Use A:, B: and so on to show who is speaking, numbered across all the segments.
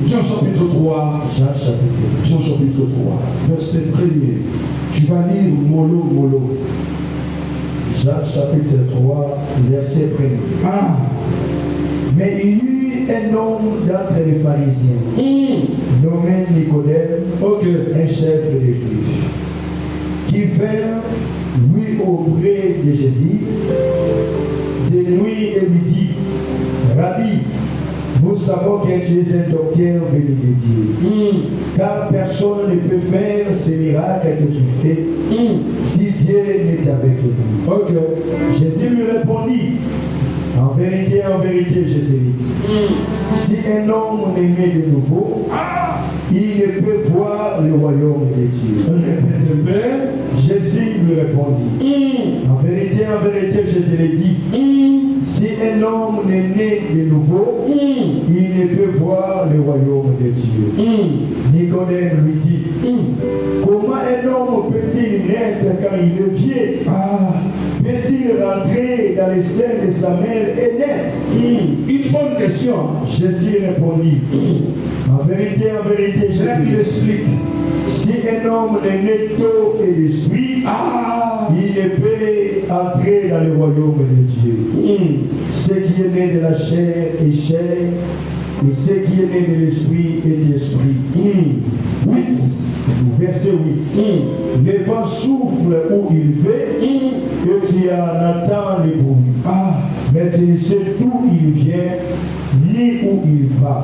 A: Jean chapitre 3. Jean chapitre 3, verset 1er. Tu vas lire mollo.
B: Jean chapitre 3, verset 1er.
A: Ah.
B: Mais il y eut un homme d'entre les pharisiens, nommé Nicodème, un chef des Juifs, qui vint, lui, auprès de Jésus, de nuit et midi. Rabbi, nous savons que tu es un docteur venu de Dieu, car personne ne peut faire ces miracles que tu fais si Dieu n'est avec nous. Jésus lui répondit, en vérité, je te le dis, si un homme est né de nouveau, il ne peut voir le royaume de Dieu. Jésus lui répondit, en vérité, je te le dis, si un homme est né de nouveau, il ne peut voir le royaume de Dieu. Nicodème lui dit, comment un homme peut-il naître quand il est vieux? Peut-il rentrer dans les seins de sa mère et naître?
A: Une bonne question.
B: Jésus répondit, en vérité, je te
A: explique.
B: Si un homme est né d'eau et d'esprit, il ne peut entrer dans le royaume de Dieu. Ce qui est né de la chair est chair, et ce qui est né de l'esprit est esprit. 8. Verset 8. Le vent souffle où il veut, et tu en entends le bruit. Mais tu ne sais d'où il vient, ni où il va.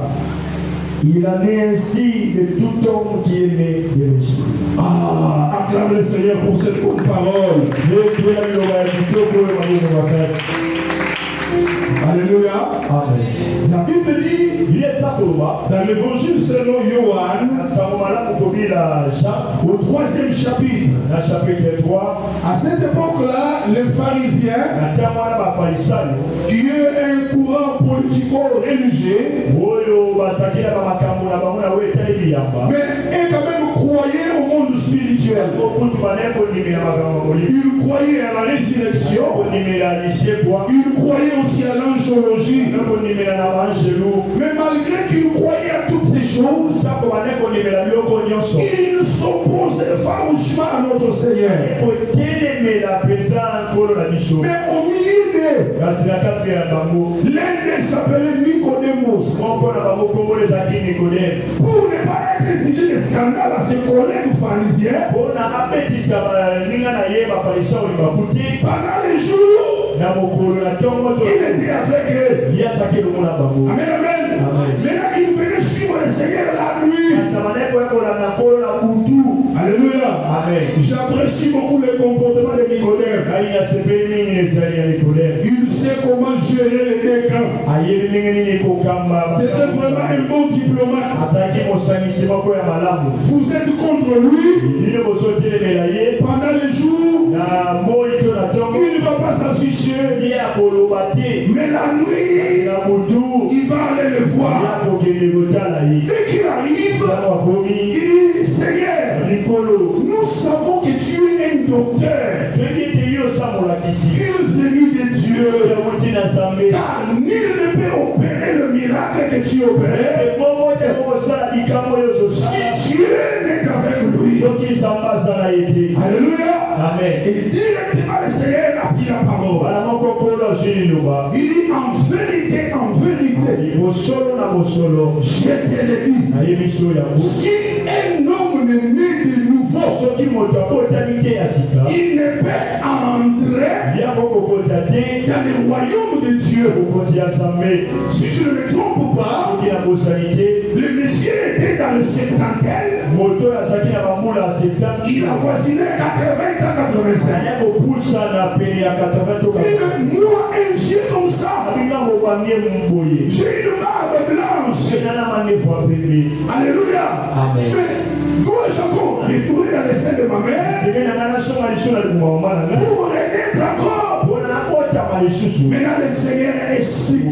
B: Il en est ainsi de tout homme qui est né de l'esprit.
A: Acclame le Seigneur pour cette bonne parole. Alléluia.
B: Amen.
A: La Bible dit, dans l'évangile selon Yohan, au 3e chapitre, à cette époque-là, les pharisiens, qui est un courant politico-religieux, mais est quand même croyé au monde spirituel. Ils croyaient à la résurrection, ils croyaient aussi à l'angelologie. Mais malgré qu'ils croyaient à toutes ces choses, ils s'opposaient farouchement à notre Seigneur. Mais au milieu d'eux, l'un d'eux s'appelait Nicodémos. Pour ne pas être sujet de scandale à ses collègues pharisiens, pendant les jours, il était avec eux. Amen, amen. Maintenant, il venait suivre le Seigneur la nuit. Alléluia. J'apprécie beaucoup le comportement de Nicodème. Il sait comment gérer les deux camps. C'était vraiment un bon diplomate. Vous êtes contre lui. Pendant les jours, il ne va pas s'afficher. Mais la nuit, il va aller le voir. Dès qu'il arrive, il dit, Seigneur, nous savons que tu es un docteur. Tu es venu de Dieu. Car nul ne peut opérer le miracle que tu opères si Dieu n'est avec lui. Alléluia.
B: Amen.
A: Et directement le Seigneur a dit la parole. Il dit en vérité, je te le dis. Si un homme est né de nouveau, il ne peut entrer dans le royaume de Dieu. Si je ne me trompe pas, le monsieur était dans le septantaine. Il avoisinait 80 à 85. Moi, un vieux comme ça, j'ai une barbe blanche. Alléluia.
B: Amen.
A: Mais dois-je encore retourner dans le sein de ma mère pour renaître encore? Maintenant, le Seigneur explique. Il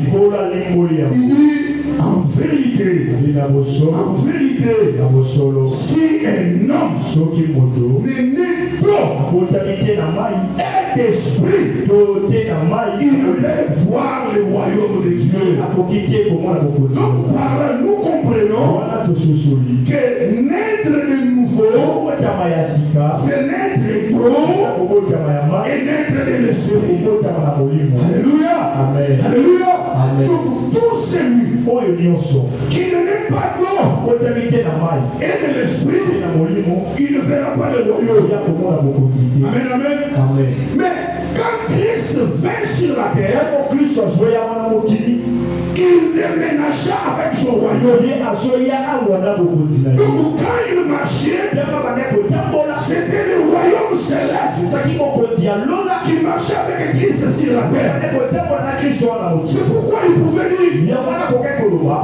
A: dit, en vérité, si un homme n'est né d'eau et d'esprit, il ne peut voir le royaume de Dieu. Donc, par là, nous comprenons que naître de nouveau, c'est naître d'eau et naître de l'esprit. Alléluia.
B: Amen.
A: Alléluia.
B: Amen.
A: Donc, tout celui qui ne naît pas d'eau et de l'esprit, il ne verra pas le royaume. Amen, amen.
B: Amen.
A: Mais quand Christ vint sur la terre, il déménagea avec son royaume. Donc quand il marchait, c'était le royaume céleste qui marchait avec Christ sur la terre. C'est pourquoi il pouvait dire,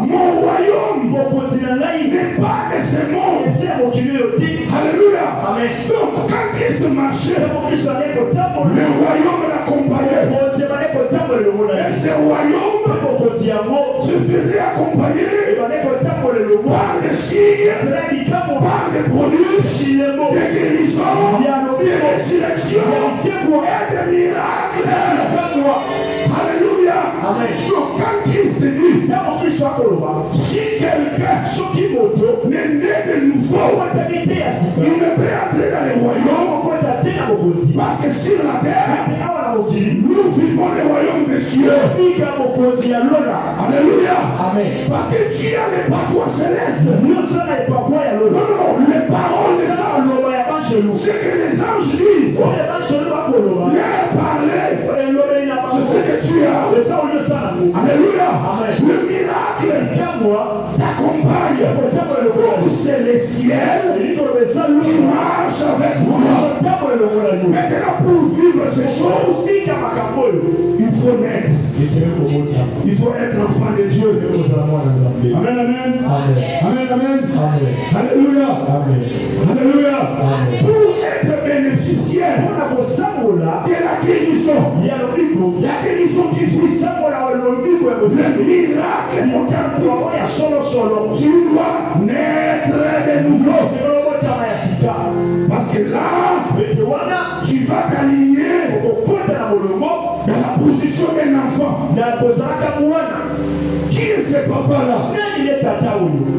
A: mon royaume n'est pas de ce monde. Alléluia.
B: Amen.
A: Donc quand Christ marchait, le royaume l'accompagnait. Et ce royaume se faisait accompagner par des signes, par des prodiges, des guérisons, des résurrections et des miracles. Alléluia.
B: Amen.
A: Donc quand Christ dit, si quelqu'un n'est né de nouveau, il ne peut entrer dans le royaume, parce que sur la terre, nous vivons le royaume des cieux. Alléluia.
B: Amen.
A: Parce que Dieu a les patois célestes. Non, les paroles des anges, ce que les anges disent, leur parler, c'est ce que tu as. Alléluia.
B: Amen.
A: Le miracle t'accompagne. Donc c'est le ciel qui marche avec toi. Maintenant, pour vivre ces choses, il faut naître. Il faut être enfant de Dieu. Amen, amen. Amen, amen. Alléluia. Alléluia. Pour être bénéficiaire de la guérison, la guérison qui suit, le miracle, tu dois naître de nouveau. Parce que là, tu vas t'aligner dans la position d'un enfant. Qui est ce papa-là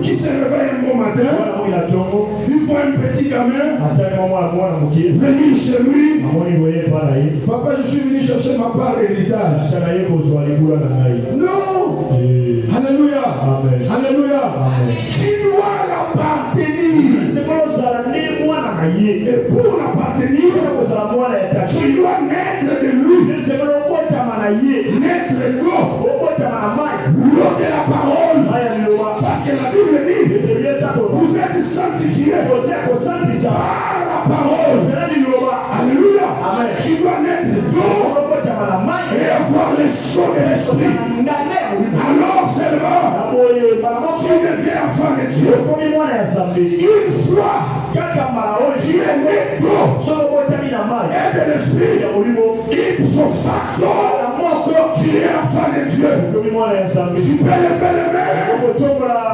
A: qui se réveille un bon matin? Il voit un petit gamin venir chez lui. Papa, je suis venu chercher ma part d'héritage. Non. Alléluia.
B: Amen.
A: Alléluia.
B: Amen.
A: Tu dois l'appartenir. Et pour l'appartenir, tu dois naître de lui. Naître d'eau. L'eau de la parole. Parce que la Bible dit, vous êtes sanctifiés par la parole. Alléluia.
B: Amen.
A: Tu dois naître d'eau et avoir le son de l'esprit. Alors seulement, tu deviens enfant de Dieu. Une fois, tu es né d'eau et de l'esprit. Ipso facto, tu es enfant de Dieu. Tu peux lever les mains.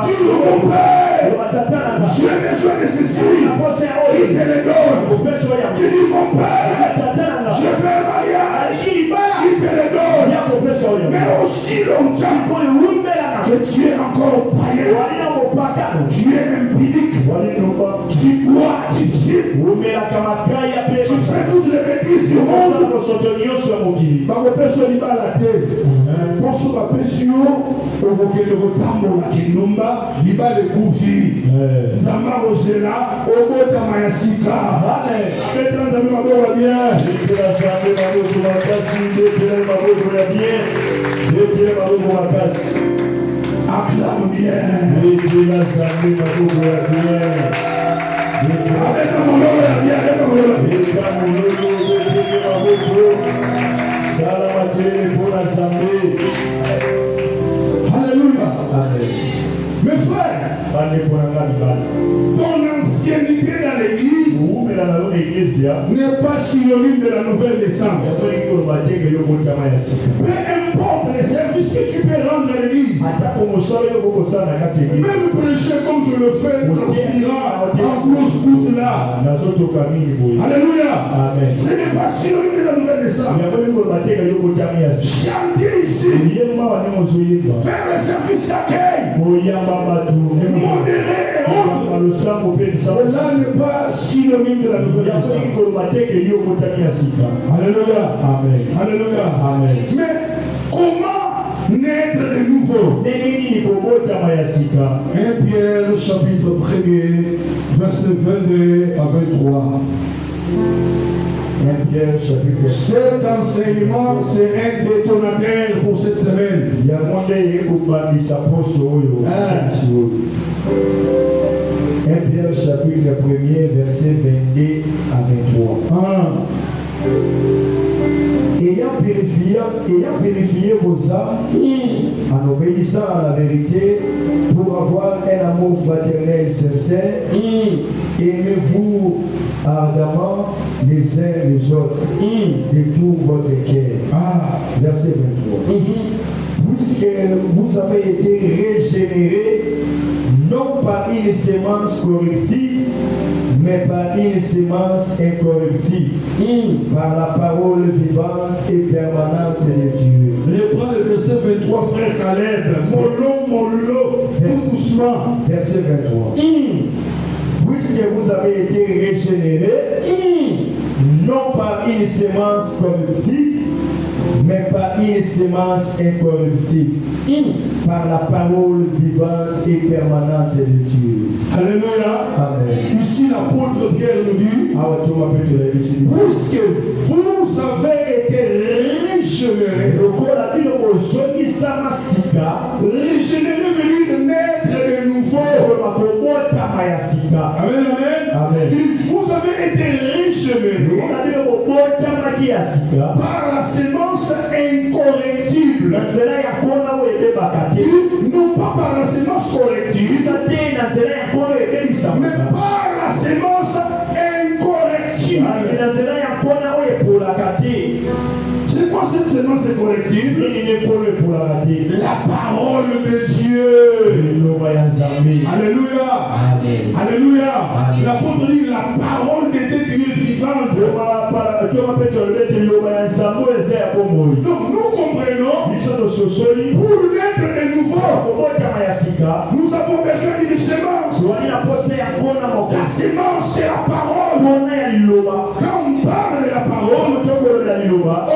A: Dis mon Père, j'ai besoin de ceci. Il te le donne. Tu dis mon Père, je veux un mariage. Il te le donne. Mais aussi longtemps que tu es encore païen, tu es impudique, tu dois, tu fais toutes les bêtises du monde. Poso bapesio obokele kotambola kinumba libale kufi nzamba kozela obotama ya sika betela nzambe maboko bien acclame bien avec mon nom ya bien avec mon nom Alléluia. Mes frères, ton ancienneté dans l'église n'est pas synonyme de la nouvelle naissance. Peu importe les services que tu peux rendre à l'église, même prêcher comme je le fais, transpirant en grosse goutte là. Alléluia. Ce n'est pas synonyme de la nouvelle naissance. Chanter ici, faire le service d'accueil, modérer Cela n'est pas synonyme de la nouvelle naissance. Alléluia.
B: Amen.
A: Alléluia.
B: Amen.
A: Mais comment naître de nouveau? 1 Pierre chapitre 1er, verset 22 à 23.
B: 1 Pierre chapitre.
A: Cet enseignement, c'est un détonateur pour cette semaine.
B: 1 Pierre chapitre 1er, verset 22 à 23. Ayant purifié vos âmes en obéissant à la vérité pour avoir un amour fraternel sincère, aimez-vous ardemment les uns les autres de tout votre cœur. Verset 23. Puisque vous avez été régénérés non par une sémence corruptible, mais par une sémence incorruptible, par la parole vivante et permanente de Dieu.
A: Je prends le verset 23, frère Caleb. Mollo, tout doucement.
B: Verset 23. Puisque vous avez été régénérés, non par une sémence corruptible, mais par une sémence incorruptible, par la parole vivante et permanente de Dieu.
A: Alléluia.
B: Amen.
A: Ici, l'apôtre Pierre nous dit, puisque vous avez été régénérés, régénérés veut dire naître de nouveau. Amen, amen.
B: Amen.
A: Vous avez été régénérés par la sémence incorrectible. Non pas par la sémence corrective, mais par la sémence incorrectible. C'est quoi cette sémence incorrectible? La parole de Dieu. Alléluia. Alléluia. L'apôtre dit la parole de Dieu qui est vivante. Donc nous comprenons, pour naître de nouveau, nous avons besoin d'une sémence. La sémence, c'est la parole. Quand on parle de la parole, on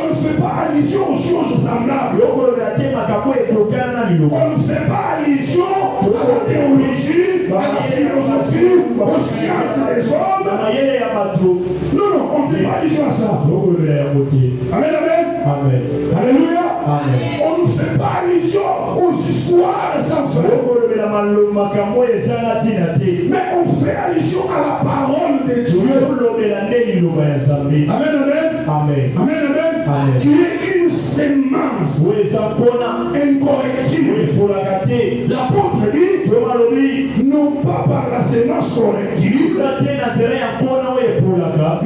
A: ne fait pas allusion aux choses semblables. On ne fait pas allusion à la théologie, à la philosophie, aux sciences des hommes. Non, on ne fait pas allusion à ça. Amen, amen. Alléluia. On ne fait pas allusion aux histoires sans fin. Mais on fait allusion à la parole de Dieu. Amen, amen. Qui est une sémence incorrectible. L'apôtre dit, non pas par la sémence corrective,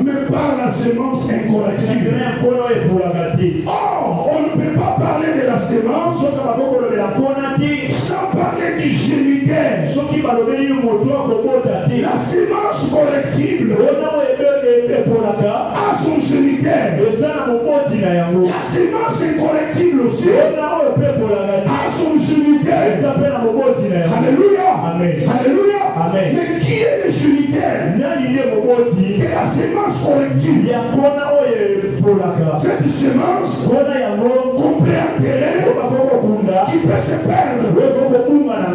A: mais par la sémence incorrectible. Or, on ne peut pas parler de la sémence sans parler du géniteur. La sémence correctible a son géniteur. La sémence incorrectible aussi a son géniteur. Alléluia. Alléluia. Mais qui est le géniteur de la sémence corrective? Cette sémence qu'on peut enterrer, qui peut se perdre.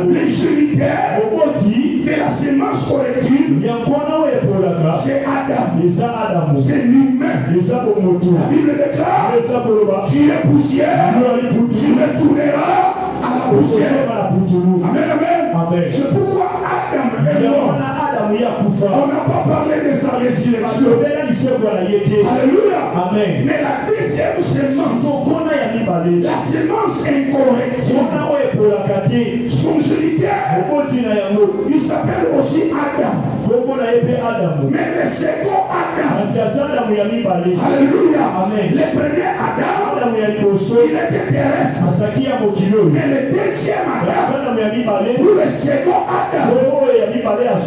A: Les géniteurs de la sémence corrective, c'est Adam. C'est l'humain. La Bible déclare, tu es poussière, tu retourneras à la poussière. Amen, amen. C'est pourquoi Adam est mort. On n'a pas parlé de sa résurrection. Alléluia. Mais la deuxième sémence, la sémence incorrective, son géniteur, il s'appelle aussi Adam. Mais le second Adam, alléluia. Le premier Adam, il était terrestre. Mais le deuxième Adam, ou le second Adam,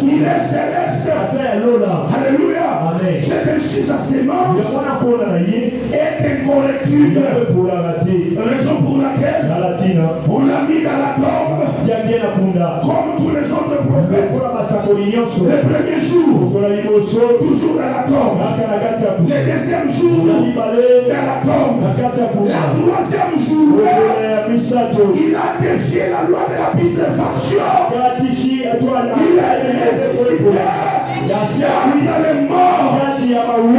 A: il est céleste. Alléluia. C'est ainsi sa sémence est incorrectible. Raison pour laquelle on l'a mis dans la tombe comme tous les autres prophètes. Le premier jour, toujours dans la tombe. Le deuxième jour, dans la tombe. La troisième jour, il a défié la loi de la putréfaction. Il a ressuscité. Dans les morts, il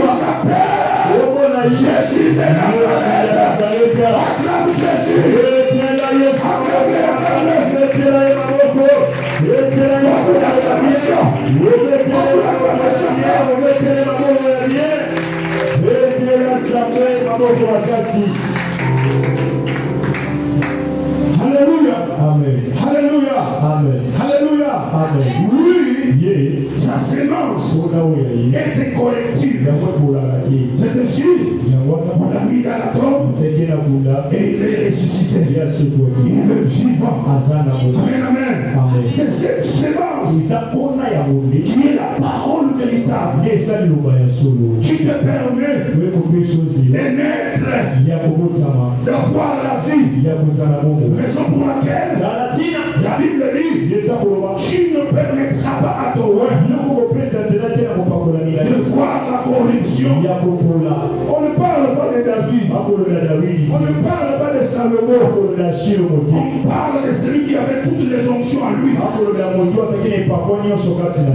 A: s'appelle Jésus de Nazareth. Acclame Jésus. Alléluia. Amen. Alléluia. Amen. Alléluia. Amen. Oui, sa sémence était corrective. C'est-à-dire, on l'a mis dans la tombe et il est ressuscité. Il est vivant. Amen, amen. C'est cette sémence qui est la parole véritable qui te permet de naître, d'avoir la vie. Raison pour laquelle la Bible dit tu ne permettras pas à ton roi de voir la corruption. On ne parle pas de David. On ne parle pas de Salomon. On parle de celui qui avait toutes les onctions en lui.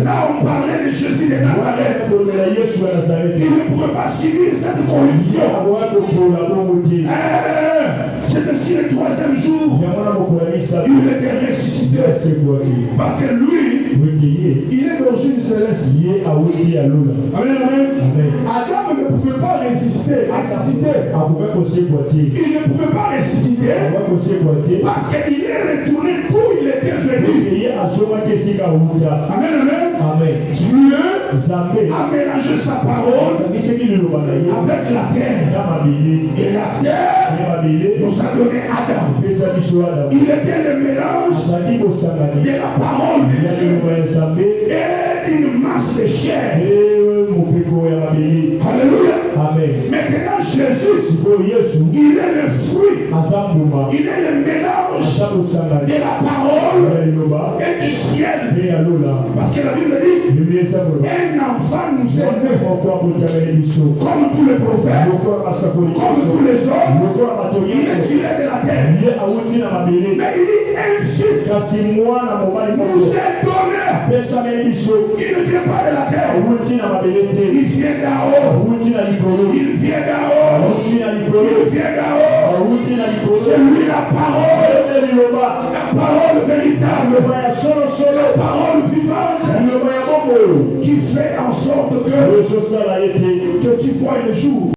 A: Là on parlait de Jésus de Nazareth. Il ne pouvait pas subir cette corruption. C'est aussi le troisième jour, il était ressuscité. Parce que lui, il est d'origine céleste. Amen, amen. Adam ne pouvait pas ressusciter. Il ne pouvait pas ressusciter parce qu'il est retourné d'où il était venu. Amen, amen. Dieu a mélangé sa parole avec la terre. Et la terre nous a donné Adam. Il était le mélange de la parole de Dieu et une masse de chair. Alléluia. Amen. Maintenant Jésus, il est le fruit, il est le mélange de la parole et du ciel. Parce que la Bible dit un enfant nous est né comme tous les prophètes, comme tous les hommes. Il est tiré de la terre. Mais il dit un fils nous est donné. Il ne vient pas de la terre. Il vient d'en haut. Il vient d'en haut. Il vient d'en haut. C'est lui la parole. La parole véritable. La parole vivante. Qui fait en sorte que tu vois le jour.